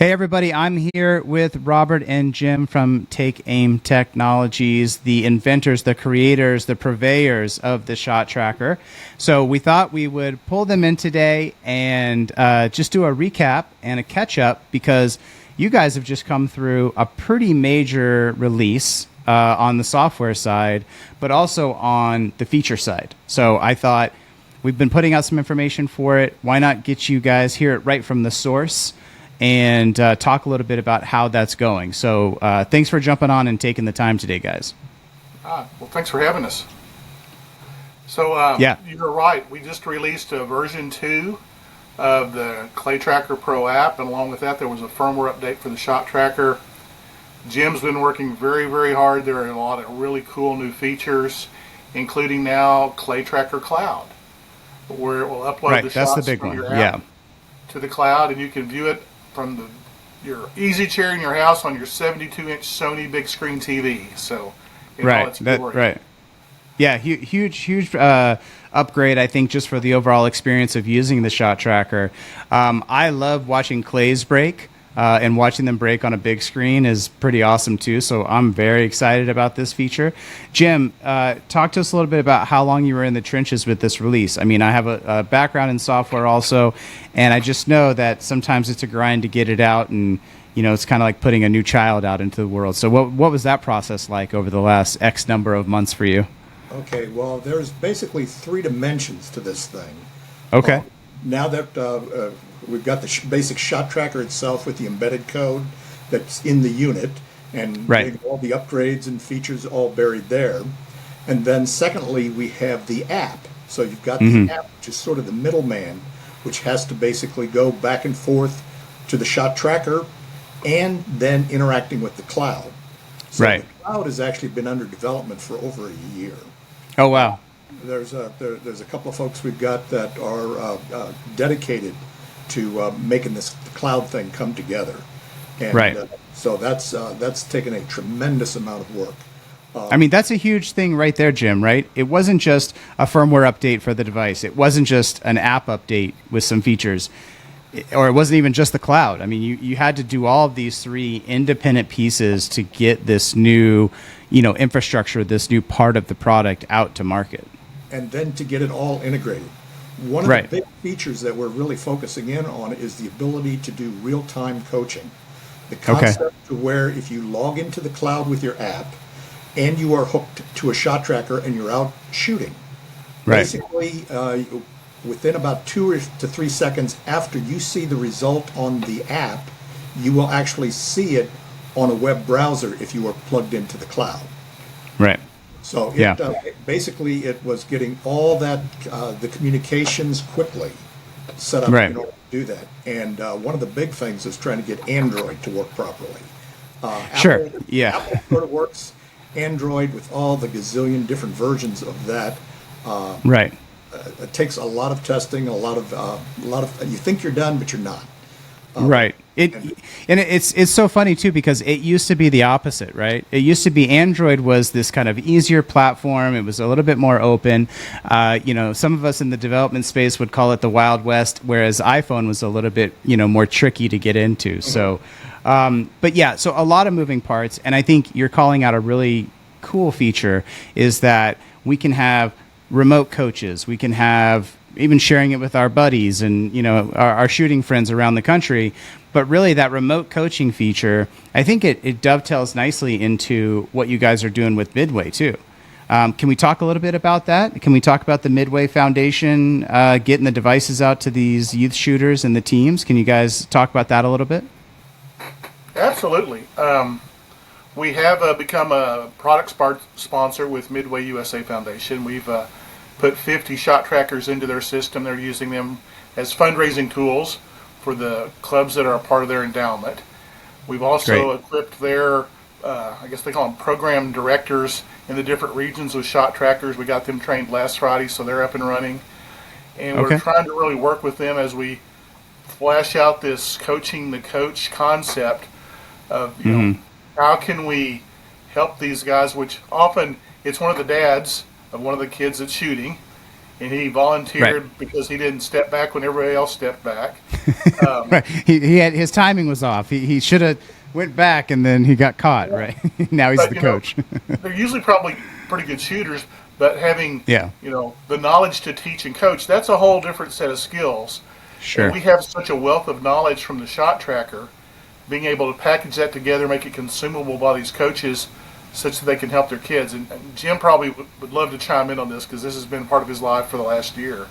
Hey everybody, I'm here with Robert and Jim from Take Aim Technologies, the inventors, the creators, the purveyors of the Shot Tracker. So we thought we would pull them in today and just do a recap and a catch up because you guys have just come through a pretty major release on the software side, but also on the feature side. So I thought we've been putting out some information for it. Why not get you guys hear it right from the source? And talk a little bit about how that's going. So thanks for jumping on and taking the time today, guys. Well, thanks for having us. So Yeah. you're right. We just released a version 2 of the Clay Tracker Pro app, and along with that, there was a firmware update for the Shot Tracker. Jim's been working very, very hard. There are a lot of really cool new features, including now Clay Tracker Cloud, where it will upload Right, the that's the shots big from one. your Yeah. app to the cloud, and you can view it from your easy chair in your house on your 72-inch Sony big screen TV. So, in all Right. its That glory. right. Yeah, huge upgrade, I think, just for the overall experience of using the Shot Tracker. I love watching clays break, and watching them break on a big screen is pretty awesome, too. So I'm very excited about this feature. Jim, talk to us a little bit about how long you were in the trenches with this release. I mean, I have a background in software also, and I just know that sometimes it's a grind to get it out, and it's kind of like putting a new child out into the world. So what was that process like over the last X number of months for you? Okay, well, there's basically three dimensions to this thing. Okay. Now that we've got the basic Shot Tracker itself with the embedded code that's in the unit, and Right. all the upgrades and features all buried there. And then secondly, we have the app. So you've got the app, which is sort of the middleman, which has to basically go back and forth to the Shot Tracker and then interacting with the cloud. So Right. the cloud has actually been under development for over a year. Oh, wow. There's a couple of folks we've got that are dedicated to making this cloud thing come together, and Right. So that's taken a tremendous amount of work. I mean, that's a huge thing right there, Jim, right? It wasn't just a firmware update for the device. It wasn't just an app update with some features, or it wasn't even just the cloud. I mean, you had to do all of these three independent pieces to get this new, infrastructure, this new part of the product out to market. And then to get it all integrated. One of Right. the big features that we're really focusing in on is the ability to do real-time coaching. The concept to where if you log into the cloud with your app and you are hooked to a Shot Tracker and you're out shooting, Right. basically within about 2 to 3 seconds after you see the result on the app, you will actually see it on a web browser if you are plugged into the cloud. Right. So Yeah. basically it was getting all that, the communications quickly set up Right. in order to do that. And one of the big things is trying to get Android to work properly. Sure. Apple, Yeah. Apple sort of works. Android, with all the gazillion different versions of that, Right. it takes a lot of testing, a lot of you think you're done, but you're not. Right. It's so funny too because it used to be the opposite, right? It used to be Android was this kind of easier platform. It was a little bit more open. Some of us in the development space would call it the Wild West, whereas iPhone was a little bit more tricky to get into. So, but yeah, so a lot of moving parts, and I think you're calling out a really cool feature is that we can have remote coaches. We can have even sharing it with our buddies and our shooting friends around the country. But really, that remote coaching feature, I think it dovetails nicely into what you guys are doing with Midway too. Can we talk a little bit about that? Can we talk about the Midway Foundation getting the devices out to these youth shooters and the teams? Can you guys talk about that a little bit? Absolutely. We have become a product sponsor with Midway USA Foundation. We've put 50 Shot Trackers into their system. They're using them as fundraising tools for the clubs that are a part of their endowment. We've also equipped their, I guess they call them program directors in the different regions with Shot Trackers. We got them trained last Friday, so they're up and running. And we're trying to really work with them as we flesh out this coaching the coach concept of, how can we help these guys, which often it's one of the dads of one of the kids that's shooting, and he volunteered Right. because he didn't step back when everybody else stepped back. Right. He had his timing was off. He should have went back and then he got caught. Right. Now he's But, the you know, coach. They're usually probably pretty good shooters, but having Yeah. the knowledge to teach and coach, that's a whole different set of skills. Sure. And we have such a wealth of knowledge from the shot tracker, being able to package that together, make it consumable by these coaches such that they can help their kids. And Jim probably would love to chime in on this because this has been part of his life for the last year.